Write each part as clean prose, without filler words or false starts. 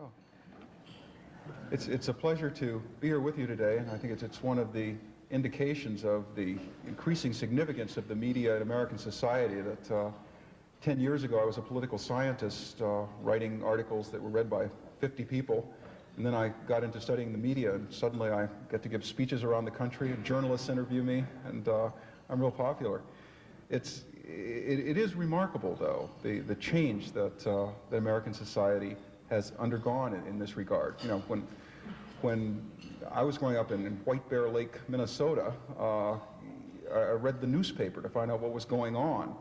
Oh. It's a pleasure to be here with you today, and I think it's one of the indications of the increasing significance of the media in American society that 10 years ago I was a political scientist writing articles that were read by 50 people, and then I got into studying the media, and suddenly I get to give speeches around the country, and journalists interview me, and I'm real popular. It is remarkable, though, the change that American society has undergone in this regard. You know, when I was growing up in White Bear Lake, Minnesota, I read the newspaper to find out what was going on,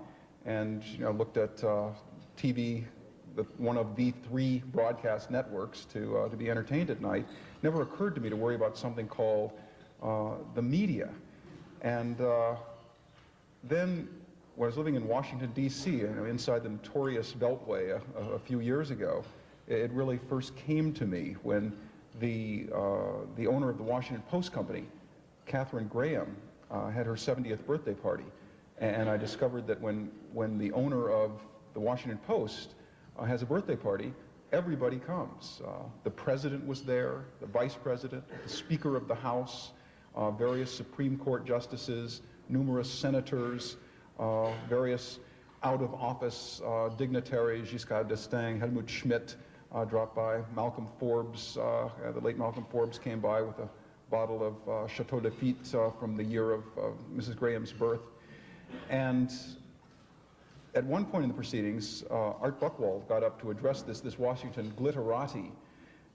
and looked at TV, one of the 3 broadcast networks, to be entertained at night. It never occurred to me to worry about something called the media. And then when I was living in Washington, D.C., inside the notorious Beltway a few years ago, it really first came to me when the owner of the Washington Post Company, Katharine Graham, had her 70th birthday party. And I discovered that when the owner of the Washington Post has a birthday party, everybody comes. The president was there, the vice president, the Speaker of the House, various Supreme Court justices, numerous senators, various out-of-office dignitaries, Giscard d'Estaing, Helmut Schmidt dropped by, Malcolm Forbes, the late Malcolm Forbes came by with a bottle of Chateau Lafite from the year of Mrs. Graham's birth. And at one point in the proceedings, Art Buchwald got up to address this Washington glitterati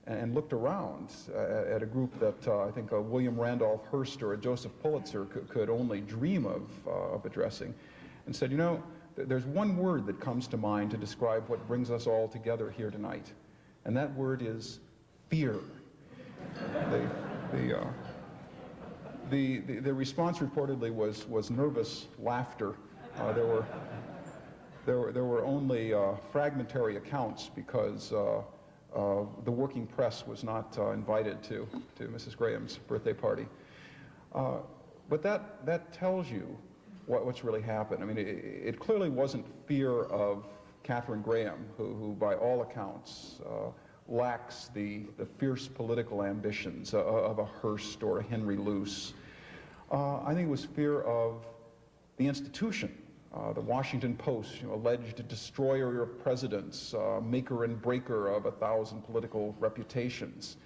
and looked around at a group that I think a William Randolph Hearst or a Joseph Pulitzer could only dream of addressing, and said, there's one word that comes to mind to describe what brings us all together here tonight, and that word is fear. The response reportedly was nervous laughter. There were only fragmentary accounts because the working press was not invited to Mrs. Graham's birthday party. But that tells you what's really happened. I mean, it clearly wasn't fear of Katharine Graham, who by all accounts lacks the fierce political ambitions of a Hearst or a Henry Luce. I think it was fear of the institution, the Washington Post, alleged destroyer of presidents, maker and breaker of 1,000 political reputations.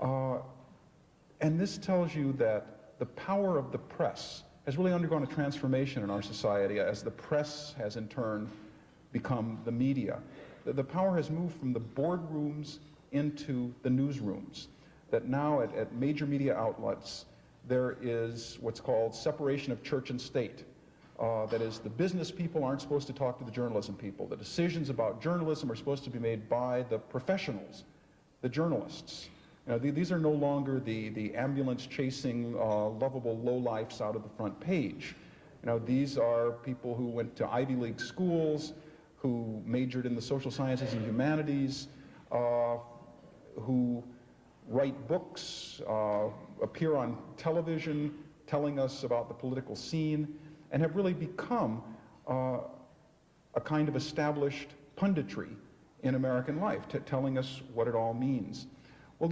And this tells you that the power of the press has really undergone a transformation in our society as the press has in turn become the media. The power has moved from the boardrooms into the newsrooms, that now at major media outlets there is what's called separation of church and state. That is, the business people aren't supposed to talk to the journalism people. The decisions about journalism are supposed to be made by the professionals, the journalists. These are no longer the ambulance-chasing, lovable lowlifes out of the front page. These are people who went to Ivy League schools, who majored in the social sciences and humanities, who write books, appear on television, telling us about the political scene, and have really become a kind of established punditry in American life, telling us what it all means. Well,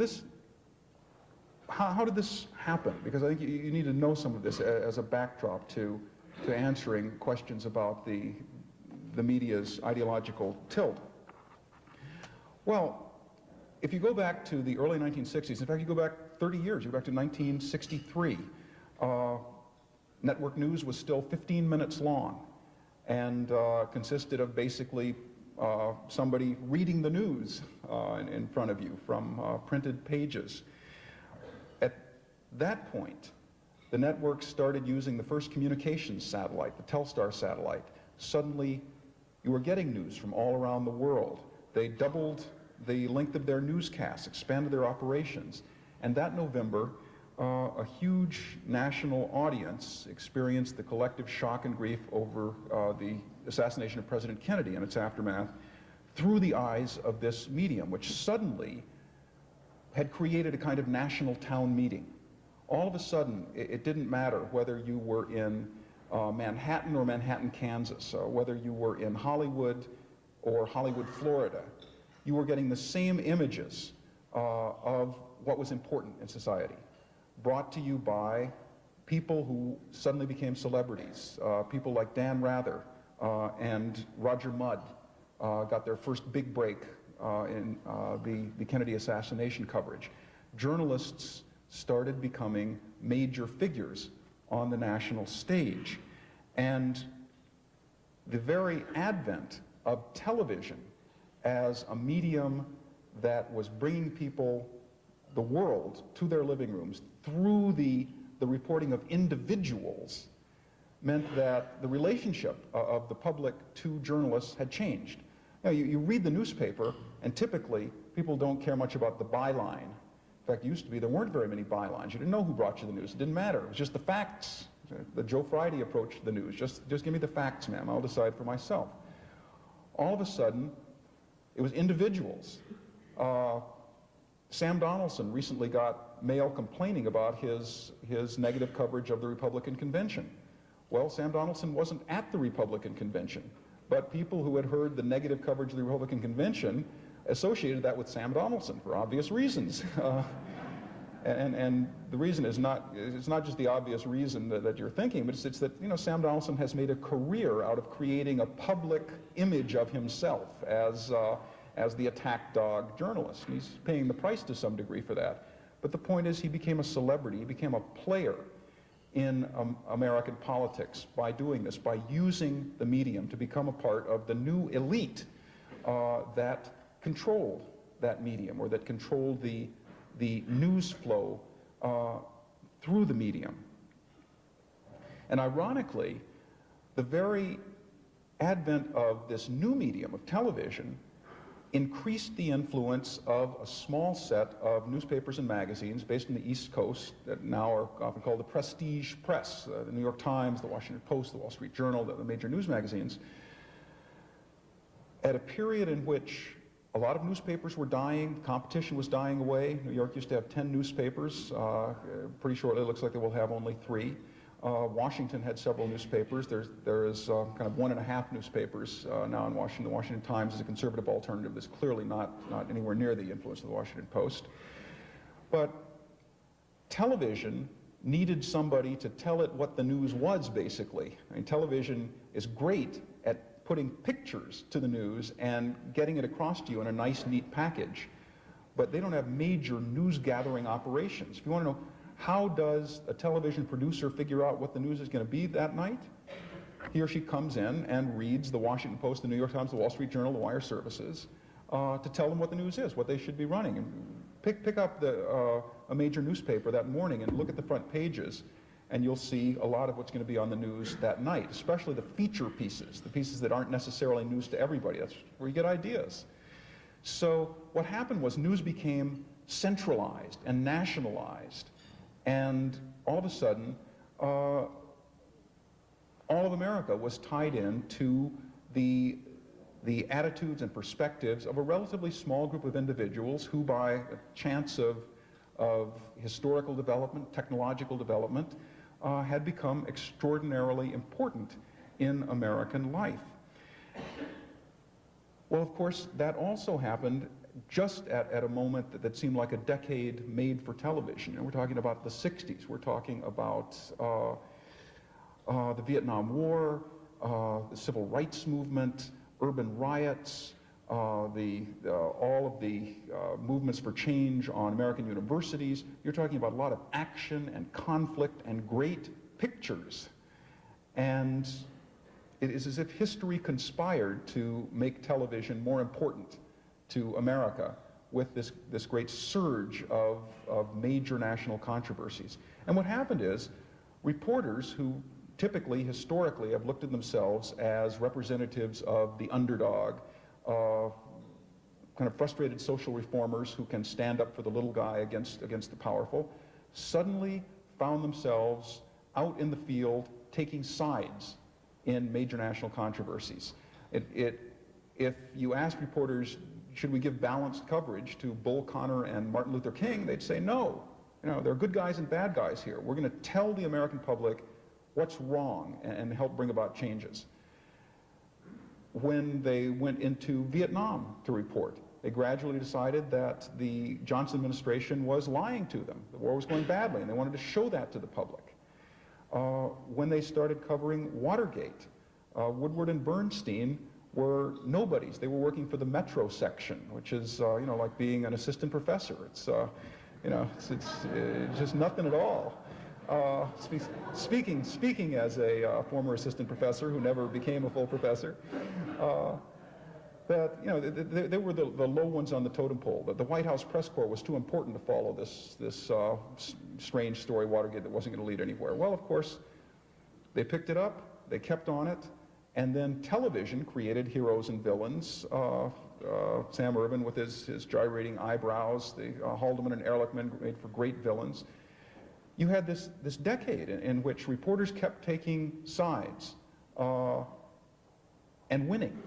how did this happen? Because I think you need to know some of this as a backdrop to answering questions about the media's ideological tilt. Well, if you go back to the early 1960s, in fact, you go back 30 years, you go back to 1963, network news was still 15 minutes long and consisted of basically somebody reading the news in front of you from printed pages. At that point, the network started using the first communications satellite, the Telstar satellite. Suddenly, you were getting news from all around the world. They doubled the length of their newscasts, expanded their operations, and that November, a huge national audience experienced the collective shock and grief over the assassination of President Kennedy and its aftermath through the eyes of this medium, which suddenly had created a kind of national town meeting. All of a sudden, it didn't matter whether you were in Manhattan or Manhattan, Kansas, whether you were in Hollywood or Hollywood, Florida. you were getting the same images of what was important in society, brought to you by people who suddenly became celebrities. People like Dan Rather and Roger Mudd got their first big break in the Kennedy assassination coverage. Journalists started becoming major figures on the national stage. And the very advent of television as a medium that was bringing people, the world, to their living rooms through the reporting of individuals meant that the relationship of the public to journalists had changed. You read the newspaper, and typically people don't care much about the byline. In fact, it used to be there weren't very many bylines. You didn't know who brought you the news. It didn't matter. It was just the facts. The Joe Friday approach to the news. Just give me the facts, ma'am. I'll decide for myself. All of a sudden, it was individuals. Sam Donaldson recently got mail complaining about his negative coverage of the Republican convention. Well, Sam Donaldson wasn't at the Republican convention, but people who had heard the negative coverage of the Republican convention associated that with Sam Donaldson for obvious reasons. And the reason is it's not just the obvious reason that you're thinking, but it's that Sam Donaldson has made a career out of creating a public image of himself as the attack dog journalist. And he's paying the price to some degree for that. But the point is, he became a celebrity, he became a player in American politics by doing this, by using the medium to become a part of the new elite that controlled that medium, or that controlled the news flow through the medium. And ironically, the very advent of this new medium of television increased the influence of a small set of newspapers and magazines based on the East Coast that now are often called the prestige press, the New York Times, the Washington Post, the Wall Street Journal, the major news magazines, at a period in which a lot of newspapers were dying, competition was dying away. New York used to have 10 newspapers. Pretty shortly it looks like they will have only 3. Washington had several newspapers. There is kind of 1.5 newspapers now in Washington. The Washington Times is a conservative alternative that's clearly not anywhere near the influence of the Washington Post. But television needed somebody to tell it what the news was, basically. I mean, television is great at putting pictures to the news and getting it across to you in a nice, neat package. But they don't have major news-gathering operations. If you want to know, how does a television producer figure out what the news is going to be that night? He or she comes in and reads the Washington Post, the New York Times, the Wall Street Journal, the Wire Services, to tell them what the news is, what they should be running. And pick up a major newspaper that morning and look at the front pages, and you'll see a lot of what's going to be on the news that night, especially the feature pieces, the pieces that aren't necessarily news to everybody. That's where you get ideas. So what happened was news became centralized and nationalized. And all of a sudden, all of America was tied into the attitudes and perspectives of a relatively small group of individuals who, by a chance of historical development, technological development, had become extraordinarily important in American life. Well, of course, that also happened just at a moment that seemed like a decade made for television. And we're talking about the 60s. We're talking about the Vietnam War, the Civil Rights Movement, urban riots, all of the movements for change on American universities. You're talking about a lot of action and conflict and great pictures. And it is as if history conspired to make television more important to America with this great surge of major national controversies. And what happened is, reporters who typically, historically, have looked at themselves as representatives of the underdog, kind of frustrated social reformers who can stand up for the little guy against the powerful, suddenly found themselves out in the field taking sides in major national controversies. If you ask reporters, should we give balanced coverage to Bull Connor and Martin Luther King, they'd say no. There are good guys and bad guys here. We're going to tell the American public what's wrong and help bring about changes. When they went into Vietnam to report, they gradually decided that the Johnson administration was lying to them. The war was going badly, and they wanted to show that to the public. When they started covering Watergate, Woodward and Bernstein were nobodies. They were working for the Metro section, which is, you know, like being an assistant professor. It's, you know, it's just nothing at all. Speaking as a former assistant professor who never became a full professor, that, you know, they were the low ones on the totem pole. That the White House press corps was too important to follow this strange story, Watergate, that wasn't going to lead anywhere. Well, of course, they picked it up, they kept on it, and then television created heroes and villains. Sam Ervin with his gyrating eyebrows, the Haldeman and Ehrlichman made for great villains. You had this decade in which reporters kept taking sides and winning,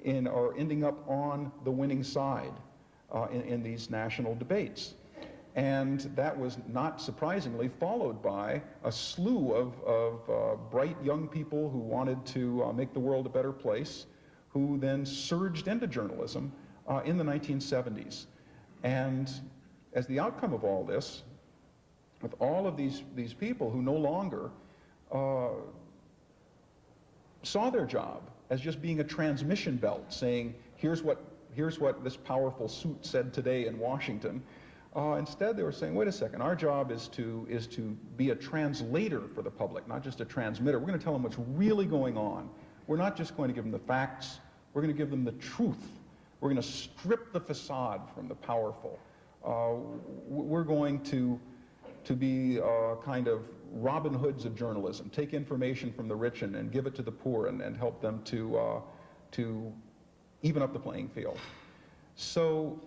or ending up on the winning side in these national debates. And that was not surprisingly followed by a slew of bright young people who wanted to make the world a better place, who then surged into journalism in the 1970s. And as the outcome of all this, with all of these people who no longer saw their job as just being a transmission belt, saying, here's what this powerful suit said today in Washington. Instead, they were saying, wait a second, our job is to be a translator for the public, not just a transmitter. We're going to tell them what's really going on. We're not just going to give them the facts. We're going to give them the truth. We're going to strip the facade from the powerful. We're going to be kind of Robin Hoods of journalism, take information from the rich and give it to the poor and help them to even up the playing field. So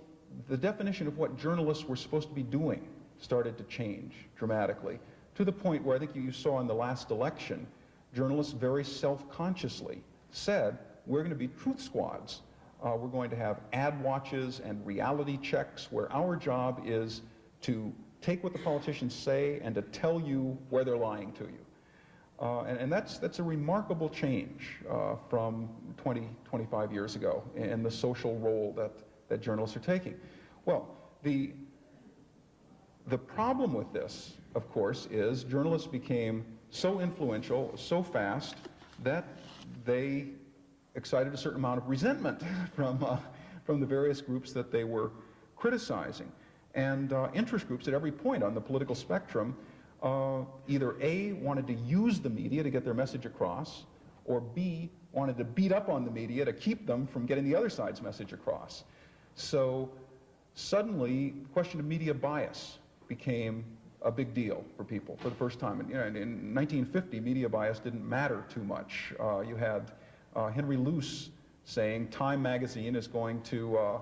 the definition of what journalists were supposed to be doing started to change dramatically, to the point where I think you saw in the last election, journalists very self-consciously said, we're going to be truth squads. We're going to have ad watches and reality checks where our job is to take what the politicians say and to tell you where they're lying to you. And that's a remarkable change from 25 years ago in the social role that journalists are taking. Well, the problem with this, of course, is journalists became so influential, so fast, that they excited a certain amount of resentment from the various groups that they were criticizing. And interest groups at every point on the political spectrum either A, wanted to use the media to get their message across, or B, wanted to beat up on the media to keep them from getting the other side's message across. So suddenly, the question of media bias became a big deal for people for the first time. And, you know, in 1950, media bias didn't matter too much. You had Henry Luce saying Time magazine is going to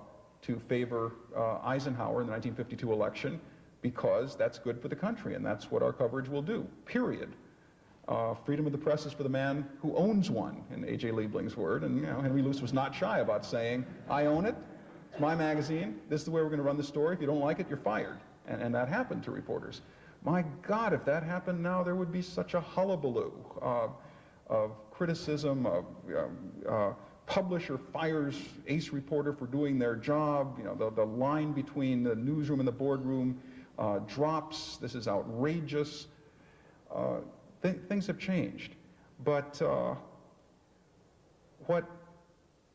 favor Eisenhower in the 1952 election because that's good for the country and that's what our coverage will do, period. Freedom of the press is for the man who owns one, in A.J. Liebling's word, and, you know, Henry Luce was not shy about saying, I own it, it's my magazine, this is the way we're going to run the story, if you don't like it, you're fired. And that happened to reporters. My God, if that happened now, there would be such a hullabaloo of criticism, of publisher fires ace reporter for doing their job, you know, the line between the newsroom and the boardroom drops, this is outrageous. Things have changed. But what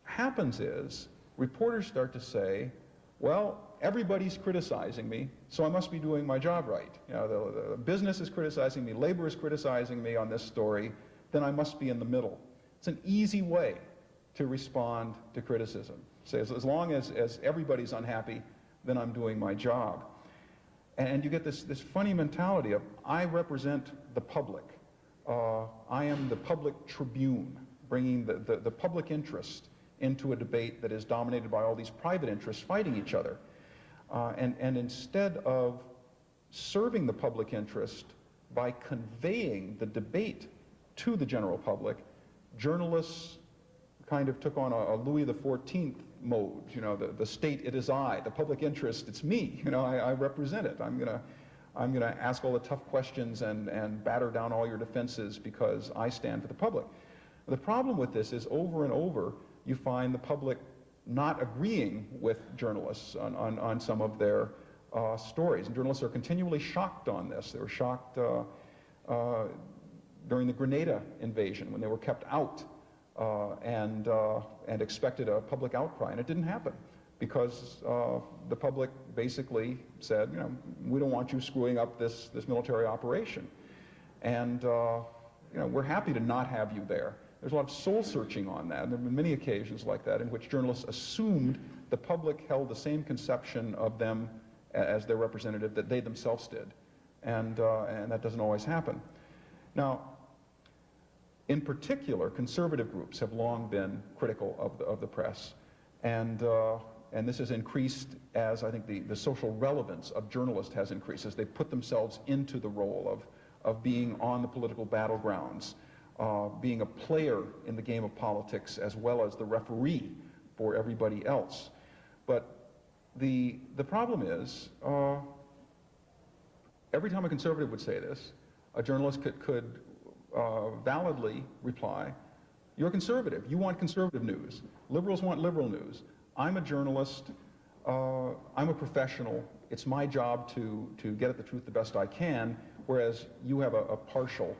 happens is reporters start to say, well, everybody's criticizing me, so I must be doing my job right. You know, the business is criticizing me, labor is criticizing me on this story, then I must be in the middle. It's an easy way to respond to criticism. Say, as long as everybody's unhappy, then I'm doing my job. And you get this funny mentality of, I represent the public. I am the public tribune, bringing the public interest into a debate that is dominated by all these private interests fighting each other. And instead of serving the public interest by conveying the debate to the general public, journalists kind of took on a Louis XIV mode. You know, the state, it is I. The public interest, it's me. You know, I represent it. I'm gonna ask all the tough questions and batter down all your defenses because I stand for the public. The problem with this is over and over, you find the public not agreeing with journalists on some of their stories. And journalists are continually shocked on this. They were shocked during the Grenada invasion when they were kept out and expected a public outcry, and it didn't happen because the public basically said, you know, we don't want you screwing up this military operation, and you know, we're happy to not have you there. There's a lot of soul searching on that, and there have been many occasions like that in which journalists assumed the public held the same conception of them as their representative that they themselves did, and that doesn't always happen. Now, in particular, conservative groups have long been critical of the press, and this has increased as I think the social relevance of journalists has increased, as they put themselves into the role of being on the political battlegrounds, being a player in the game of politics as well as the referee for everybody else. But the problem is, every time a conservative would say this, a journalist could validly reply, you're conservative, you want conservative news. Liberals want liberal news. I'm a journalist, I'm a professional, it's my job to get at the truth the best I can, whereas you have a partial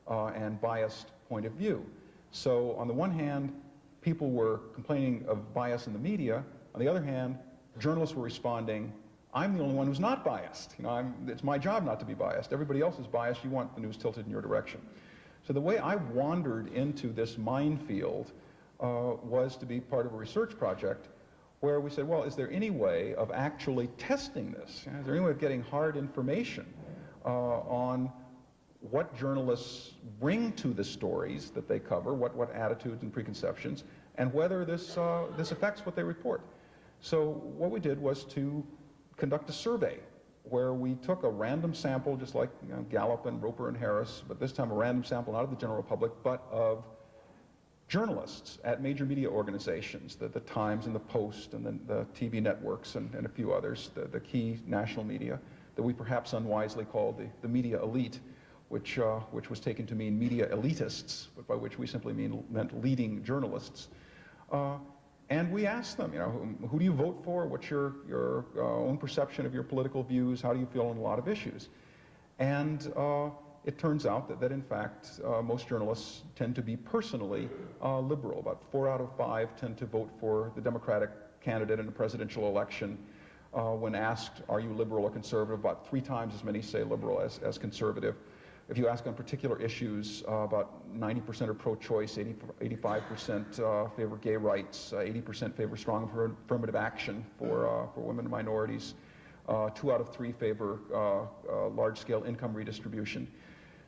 and biased point of view. So on the one hand, people were complaining of bias in the media. On the other hand, journalists were responding, I'm the only one who's not biased. You know, it's my job not to be biased. Everybody else is biased. You want the news tilted in your direction. So the way I wandered into this minefield was to be part of a research project where we said, well, is there any way of actually testing this? Is there any way of getting hard information on what journalists bring to the stories that they cover, what attitudes and preconceptions, and whether this affects what they report? So what we did was to conduct a survey where we took a random sample, just like Gallup and Roper and Harris, but this time a random sample not of the general public, but of journalists at major media organizations, the Times and the Post and the TV networks and a few others, the key national media that we perhaps unwisely called the media elite, which was taken to mean media elitists, but by which we simply meant leading journalists. And we asked them, you know, who do you vote for? What's your own perception of your political views? How do you feel on a lot of issues? And it turns out that in fact, most journalists tend to be personally liberal. About 4 out of 5 tend to vote for the Democratic candidate in a presidential election. When asked, are you liberal or conservative, about 3 times as many say liberal as conservative. If you ask on particular issues, about 90% are pro-choice, 85% favor gay rights, 80% favor strong affirmative action for women and minorities. 2 out of 3 favor large-scale income redistribution.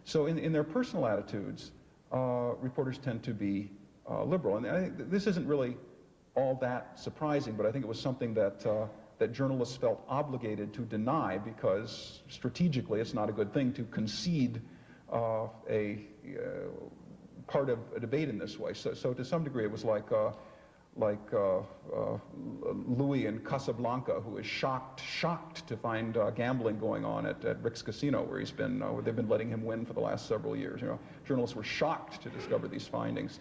So in their personal attitudes, reporters tend to be liberal. And I think this isn't really all that surprising, but I think it was something that journalists felt obligated to deny because strategically it's not a good thing to concede a part of a debate in this way. So to some degree it was like Louis in Casablanca, who is shocked to find gambling going on at Rick's Casino, where he's been, where they've been letting him win for the last several years. You know, journalists were shocked to discover these findings,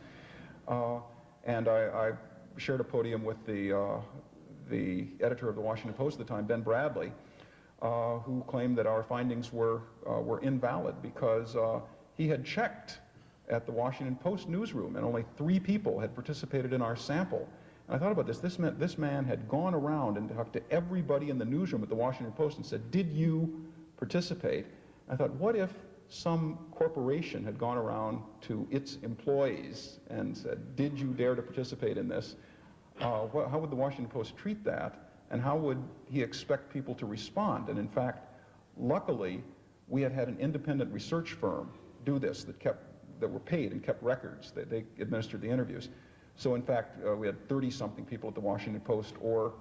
and I shared a podium with the editor of the Washington Post at the time, Ben Bradley, who claimed that our findings were invalid because he had checked at the Washington Post newsroom and only 3 people had participated in our sample. And I thought about this. This meant this man had gone around and talked to everybody in the newsroom at the Washington Post and said, did you participate? And I thought, what if some corporation had gone around to its employees and said, did you dare to participate in this? How would the Washington Post treat that, and how would he expect people to respond? And in fact, luckily, we had an independent research firm do this that were paid and kept records. They administered the interviews. So in fact, we had 30-something people at the Washington Post, or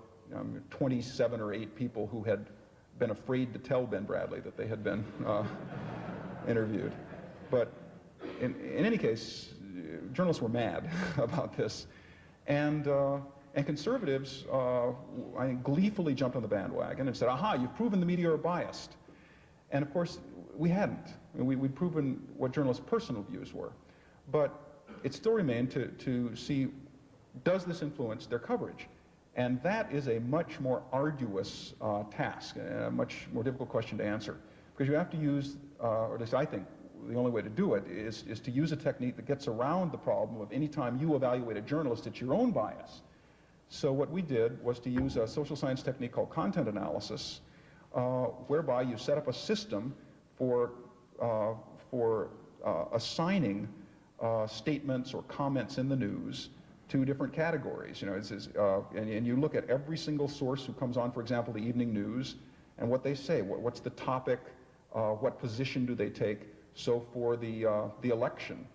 27 or 8 people who had been afraid to tell Ben Bradley that they had been interviewed. But in any case, journalists were mad about this. And conservatives, I think, gleefully jumped on the bandwagon and said, aha, you've proven the media are biased. And of course, we hadn't. I mean, we'd proven what journalists' personal views were. But it still remained to see, does this influence their coverage? And that is a much more arduous task, a much more difficult question to answer, because you have to use, or at least I think the only way to do it is to use a technique that gets around the problem of any time you evaluate a journalist, it's your own bias. So what we did was to use a social science technique called content analysis, whereby you set up a system for assigning statements or comments in the news to different categories. You know, and you look at every single source who comes on, for example, the evening news, and what they say. What's the topic? What position do they take? So for the election,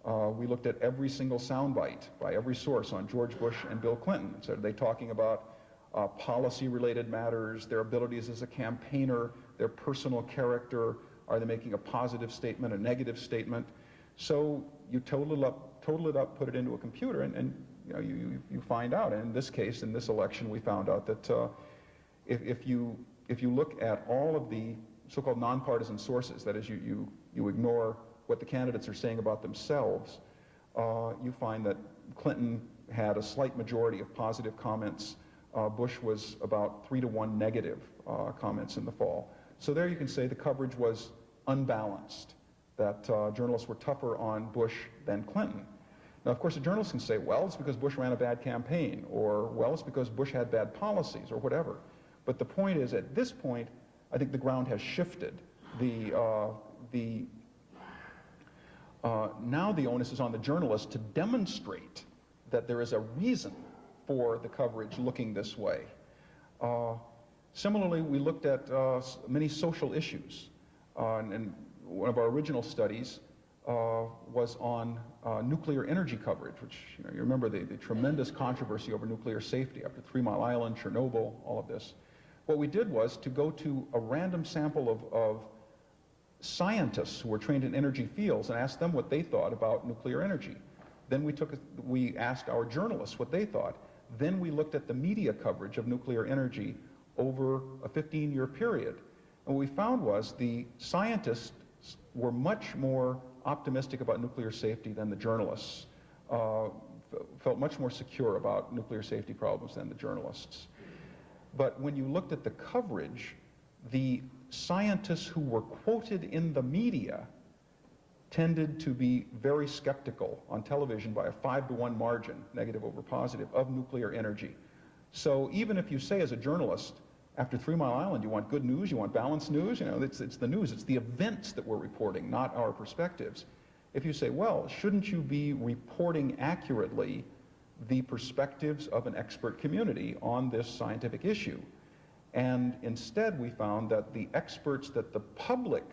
we looked at every single soundbite by every source on George Bush and Bill Clinton. So are they talking about policy-related matters, their abilities as a campaigner, their personal character? Are they making a positive statement, a negative statement? So you total it up, put it into a computer, and you know, you find out. And in this case, in this election, we found out that if you look at all of the so-called nonpartisan sources, that is, you ignore what the candidates are saying about themselves, you find that Clinton had a slight majority of positive comments. Bush was about 3-to-1 negative comments in the fall. So there you can say the coverage was unbalanced, that journalists were tougher on Bush than Clinton. Now, of course, a journalist can say, well, it's because Bush ran a bad campaign, or, well, it's because Bush had bad policies, or whatever. But the point is, at this point, I think the ground has shifted. Now the onus is on the journalist to demonstrate that there is a reason for the coverage looking this way. Similarly, we looked at many social issues, and one of our original studies was on nuclear energy coverage, which, you know, you remember the tremendous controversy over nuclear safety after 3 Mile Island, Chernobyl, all of this. What we did was to go to a random sample of scientists who were trained in energy fields and ask them what they thought about nuclear energy. Then we asked our journalists what they thought. Then we looked at the media coverage of nuclear energy over a 15-year period. And what we found was the scientists were much more optimistic about nuclear safety than the journalists, felt much more secure about nuclear safety problems than the journalists. But when you looked at the coverage, the scientists who were quoted in the media tended to be very skeptical on television by a 5-to-1 margin, negative over positive, of nuclear energy. So even if you say as a journalist, after 3 Mile Island, you want good news, you want balanced news, you know, it's the news, it's the events that we're reporting, not our perspectives. If you say, well, shouldn't you be reporting accurately the perspectives of an expert community on this scientific issue? And instead we found that the experts that the public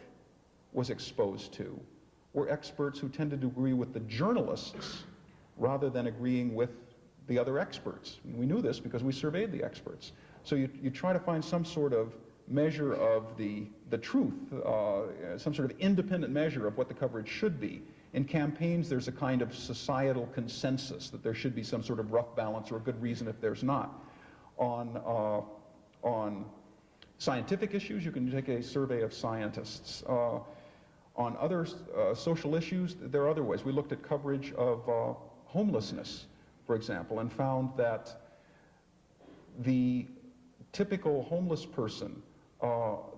was exposed to were experts who tended to agree with the journalists rather than agreeing with the other experts. And we knew this because we surveyed the experts. So you try to find some sort of measure of the truth, some sort of independent measure of what the coverage should be. In campaigns, there's a kind of societal consensus that there should be some sort of rough balance or a good reason if there's not. On scientific issues, you can take a survey of scientists. On other social issues, there are other ways. We looked at coverage of homelessness, for example, and found that the typical homeless person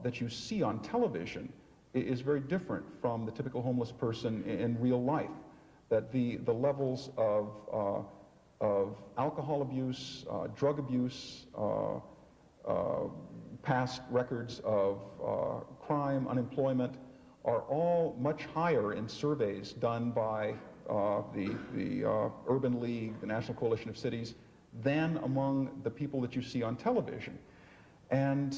that you see on television is very different from the typical homeless person in real life. That the levels of alcohol abuse, drug abuse, past records of crime, unemployment, are all much higher in surveys done by the Urban League, the National Coalition of Cities, than among the people that you see on television. And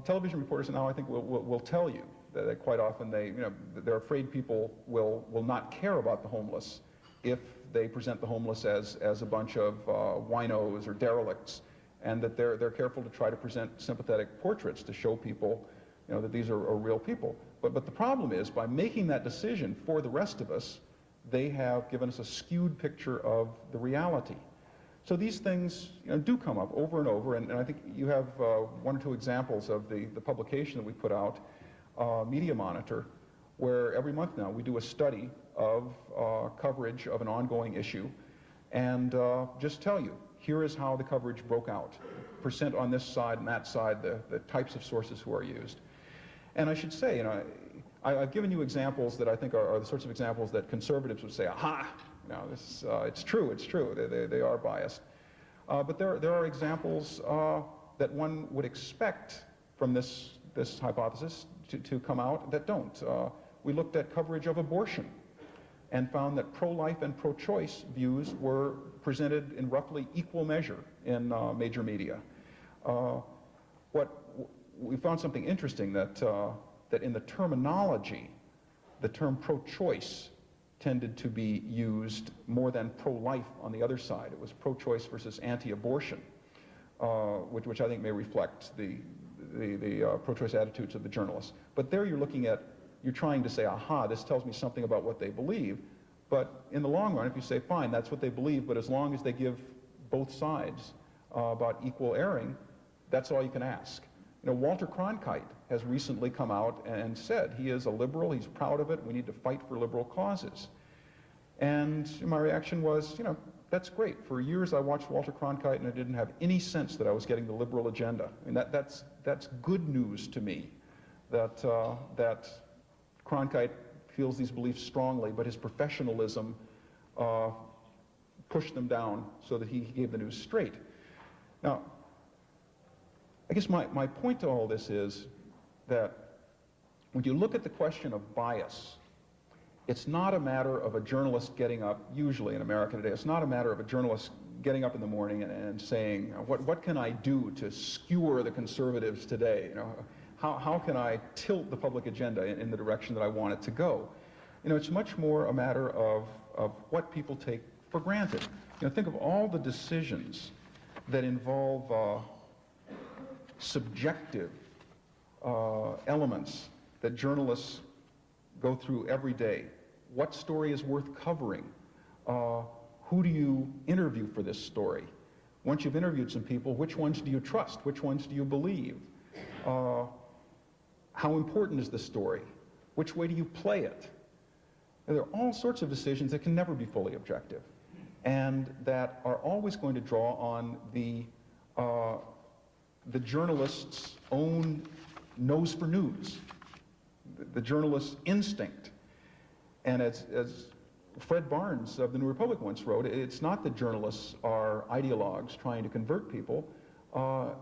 television reporters now, I think, will tell you that quite often they're afraid people will not care about the homeless if they present the homeless as a bunch of winos or derelicts, and that they're careful to try to present sympathetic portraits to show people, you know, that these are real people. But the problem is, by making that decision for the rest of us, they have given us a skewed picture of the reality. So these things, you know, do come up over and over, and I think you have 1 or 2 examples of the publication that we put out, Media Monitor, where every month now we do a study of coverage of an ongoing issue, and just tell you, here is how the coverage broke out. Percent on this side and that side, the types of sources who are used. And I should say, I've given you examples that I think are the sorts of examples that conservatives would say, aha, it's true, they are biased. But there are examples that one would expect from this hypothesis to come out that don't. We looked at coverage of abortion and found that pro-life and pro-choice views were presented in roughly equal measure in major media. We found something interesting, that in the terminology, the term pro-choice tended to be used more than pro-life on the other side. It was pro-choice versus anti-abortion, which I think may reflect the pro-choice attitudes of the journalists. But there you're trying to say, aha, this tells me something about what they believe. But in the long run, if you say, fine, that's what they believe, but as long as they give both sides about equal airing, that's all you can ask. Walter Cronkite has recently come out and said he is a liberal, he's proud of it, we need to fight for liberal causes. And my reaction was, that's great. For years I watched Walter Cronkite and I didn't have any sense that I was getting the liberal agenda. I mean, that's good news to me, that Cronkite feels these beliefs strongly, but his professionalism pushed them down so that he gave the news straight. Now, I guess my point to all this is that when you look at the question of bias, it's not a matter of a journalist getting up, usually in America today, it's not a matter of a journalist getting up in the morning and saying, what can I do to skewer the conservatives today? How can I tilt the public agenda in the direction that I want it to go? It's much more a matter of what people take for granted. Think of all the decisions that involve subjective elements that journalists go through every day. What story is worth covering? Who do you interview for this story? Once you've interviewed some people, which ones do you trust? Which ones do you believe? How important is the story? Which way do you play it? And there are all sorts of decisions that can never be fully objective and that are always going to draw on the journalist's own nose for news, the journalist's instinct. And as Fred Barnes of the New Republic once wrote, it's not that journalists are ideologues trying to convert people,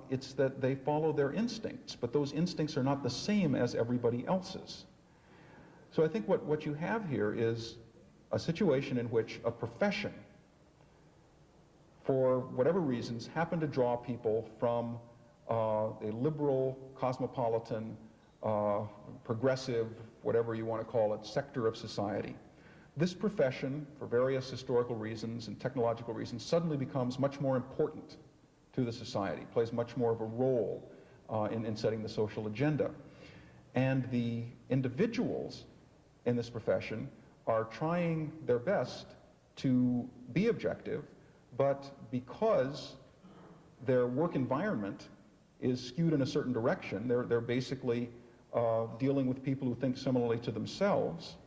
it's that they follow their instincts, but those instincts are not the same as everybody else's. So I think what you have here is a situation in which a profession, for whatever reasons, happened to draw people from a liberal, cosmopolitan, progressive, whatever you want to call it, sector of society. This profession, for various historical reasons and technological reasons, suddenly becomes much more important to the society, plays much more of a role in setting the social agenda. And the individuals in this profession are trying their best to be objective, but because their work environment is skewed in a certain direction, they're basically dealing with people who think similarly to themselves.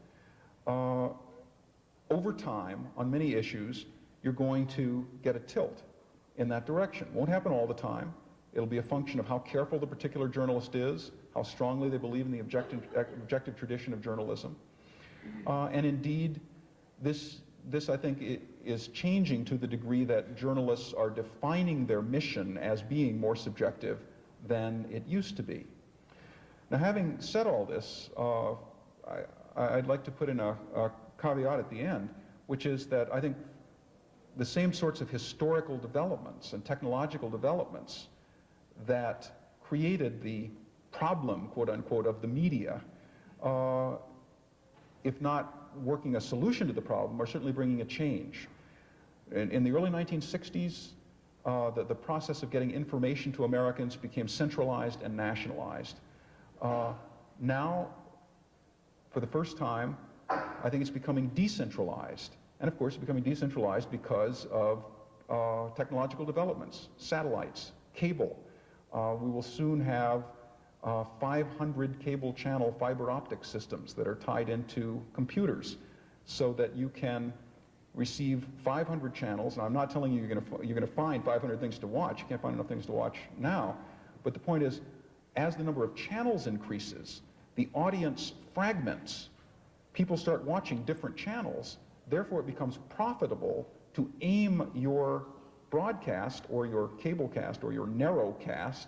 Over time, on many issues, you're going to get a tilt in that direction. Won't happen all the time. It'll be a function of how careful the particular journalist is, how strongly they believe in the objective tradition of journalism. And indeed, this I think is changing to the degree that journalists are defining their mission as being more subjective than it used to be. Now, having said all this, I'd like to put in a caveat at the end, which is that I think the same sorts of historical developments and technological developments that created the problem, quote unquote, of the media, if not working a solution to the problem, are certainly bringing a change. In the early 1960s, the process of getting information to Americans became centralized and nationalized. Now, for the first time, I think it's becoming decentralized. And of course, it's becoming decentralized because of technological developments, satellites, cable. We will soon have 500 cable channel fiber optic systems that are tied into computers so that you can receive 500 channels, and I'm not telling you you're going to find 500 things to watch. You can't find enough things to watch now. But the point is, as the number of channels increases, the audience fragments. People start watching different channels. Therefore, it becomes profitable to aim your broadcast or your cablecast or your narrowcast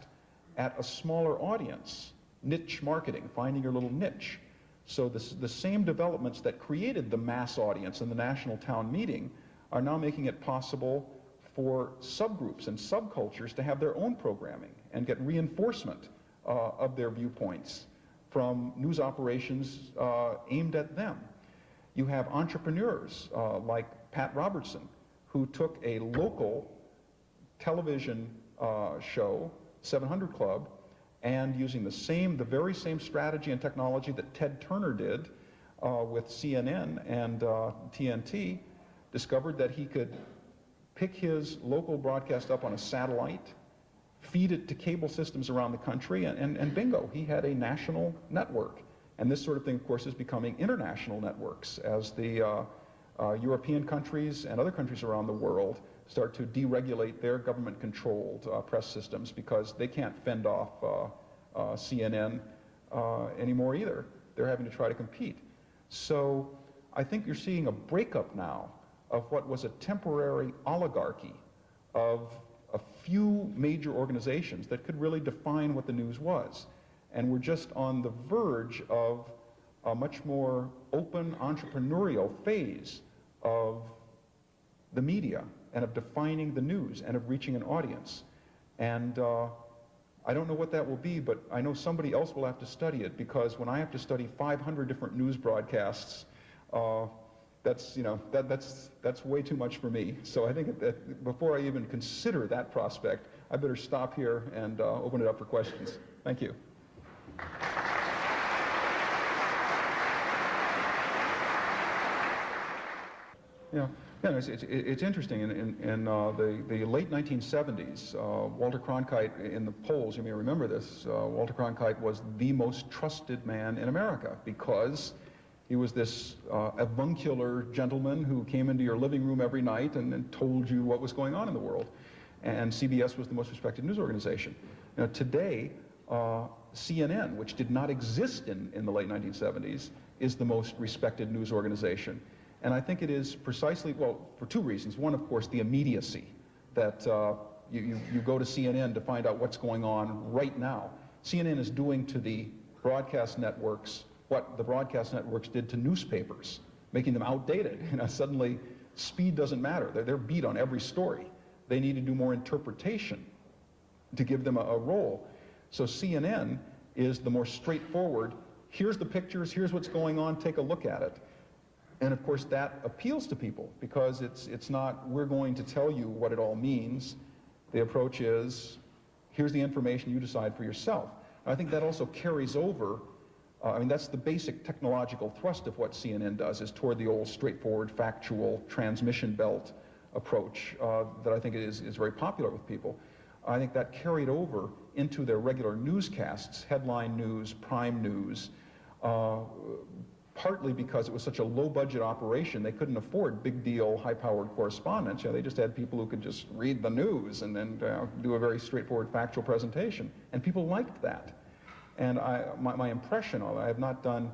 at a smaller audience. Niche marketing, finding your little niche. So the same developments that created the mass audience in the national town meeting are now making it possible for subgroups and subcultures to have their own programming and get reinforcement of their viewpoints from news operations aimed at them. You have entrepreneurs like Pat Robertson, who took a local television show, 700 Club, and using the very same strategy and technology that Ted Turner did with CNN and TNT, discovered that he could pick his local broadcast up on a satellite, feed it to cable systems around the country, and bingo, he had a national network. And this sort of thing, of course, is becoming international networks as the European countries and other countries around the world start to deregulate their government-controlled press systems because they can't fend off CNN anymore either. They're having to try to compete. So I think you're seeing a breakup now of what was a temporary oligarchy of a few major organizations that could really define what the news was. And we're just on the verge of a much more open entrepreneurial phase of the media and of defining the news and of reaching an audience. And I don't know what that will be, but I know somebody else will have to study it, because when I have to study 500 different news broadcasts, that's way too much for me. So I think that before I even consider that prospect, I better stop here and open it up for questions. Thank you. Yeah, it's interesting. In the late 1970s, Walter Cronkite, in the polls, you may remember this, Walter Cronkite was the most trusted man in America because he was this avuncular gentleman who came into your living room every night and told you what was going on in the world. And CBS was the most respected news organization. Now, today, CNN, which did not exist in the late 1970s, is the most respected news organization. And I think it is precisely, well, for two reasons. One, of course, the immediacy, that you go to CNN to find out what's going on right now. CNN is doing to the broadcast networks what the broadcast networks did to newspapers, making them outdated. Suddenly, speed doesn't matter. They're beat on every story. They need to do more interpretation to give them a role. So CNN is the more straightforward, here's the pictures, here's what's going on, take a look at it. And of course that appeals to people because it's not, we're going to tell you what it all means. The approach is, here's the information, you decide for yourself. And I think that also carries over, that's the basic technological thrust of what CNN does, is toward the old straightforward, factual, transmission belt approach that I think is very popular with people. I think that carried over into their regular newscasts, headline news, prime news, partly because it was such a low-budget operation. They couldn't afford big-deal, high-powered correspondence. They just had people who could just read the news and then do a very straightforward, factual presentation. And people liked that. And my impression, although I have not done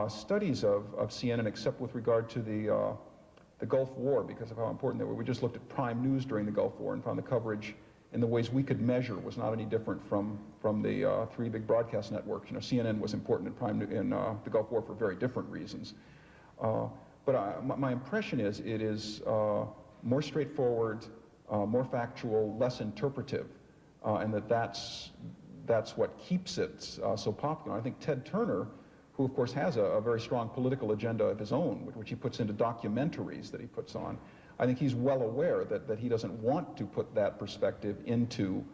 studies of CNN except with regard to the Gulf War because of how important they were. We just looked at prime news during the Gulf War and found the coverage in the ways we could measure was not any different from the three big broadcast networks. CNN was important in the Gulf War for very different reasons. But my impression is it is more straightforward, more factual, less interpretive, and that's what keeps it so popular. I think Ted Turner, who of course has a very strong political agenda of his own, which he puts into documentaries that he puts on, I think he's well aware that he doesn't want to put that perspective into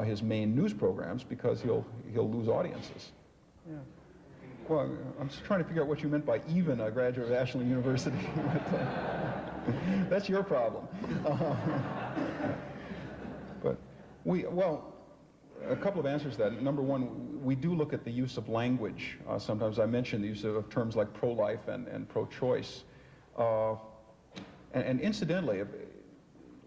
his main news programs because he'll lose audiences. Yeah. Well, I'm just trying to figure out what you meant by even a graduate of Ashland University. That's your problem. But a couple of answers to that. Number one, we do look at the use of language. Sometimes I mention the use of terms like pro-life and pro-choice. And incidentally,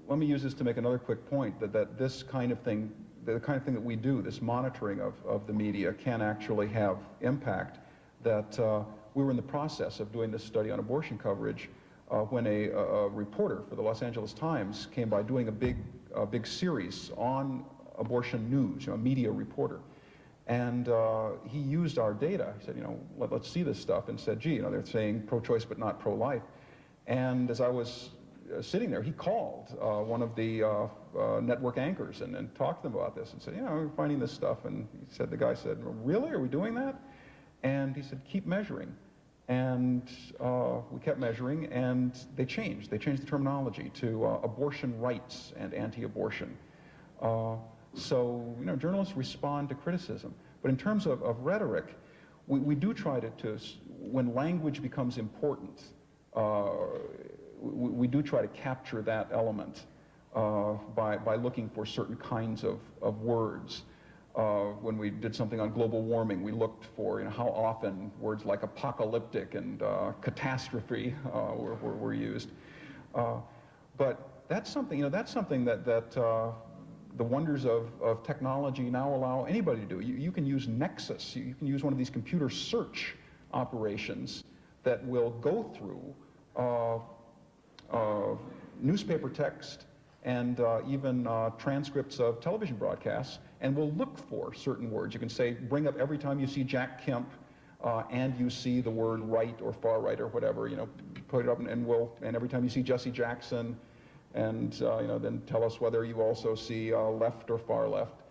let me use this to make another quick point, that this kind of thing, the kind of thing that we do, this monitoring of the media, can actually have impact. That we were in the process of doing this study on abortion coverage when a reporter for the Los Angeles Times came by doing a big series on abortion news, a media reporter. And he used our data. He said, let's see this stuff, and said, gee, they're saying pro-choice but not pro-life. And as I was sitting there, he called one of the network anchors and talked to them about this and said, we're finding this stuff. And the guy said, really, are we doing that? And he said, keep measuring. And we kept measuring, and they changed. They changed the terminology to abortion rights and anti-abortion. So, journalists respond to criticism. But in terms of rhetoric, we do try to when language becomes important, we do try to capture that element by looking for certain kinds of words. When we did something on global warming, we looked for how often words like apocalyptic and catastrophe were used. But that's something that the wonders of technology now allow anybody to do. You can use Nexus. You can use one of these computer search operations that will go through newspaper text and even transcripts of television broadcasts, and will look for certain words. You can say, bring up every time you see Jack Kemp and you see the word right or far right or whatever, put it up, and every time you see Jesse Jackson, and then tell us whether you also see left or far left.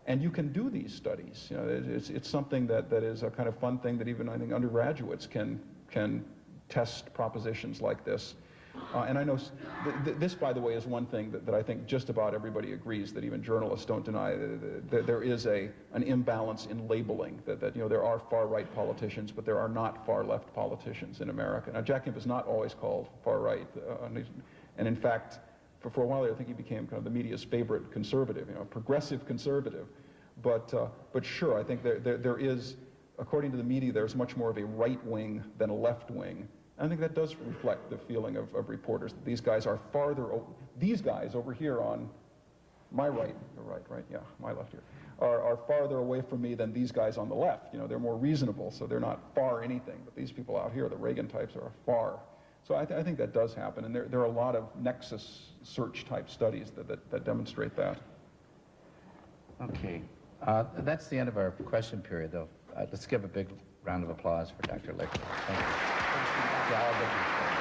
And you can do these studies. It's something that is a kind of fun thing that even I think undergraduates can test propositions like this. And I know this, by the way, is one thing that I think just about everybody agrees, that even journalists don't deny, that there is an imbalance in labeling, that there are far-right politicians, but there are not far-left politicians in America. Now, Jack Kemp is not always called far-right, and in fact, for a while there, I think he became kind of the media's favorite conservative, progressive conservative. But sure, I think there is, according to the media, there's much more of a right wing than a left wing. I think that does reflect the feeling of reporters. That these guys are these guys over here on my right, yeah, my left here, are farther away from me than these guys on the left. They're more reasonable, so they're not far anything. But these people out here, the Reagan types, are far. So I think that does happen, and there are a lot of nexus search type studies that demonstrate that. Okay, that's the end of our question period, though. Let's give a big round of applause for Dr. Lichter. Thank you. Yeah, I'll get you.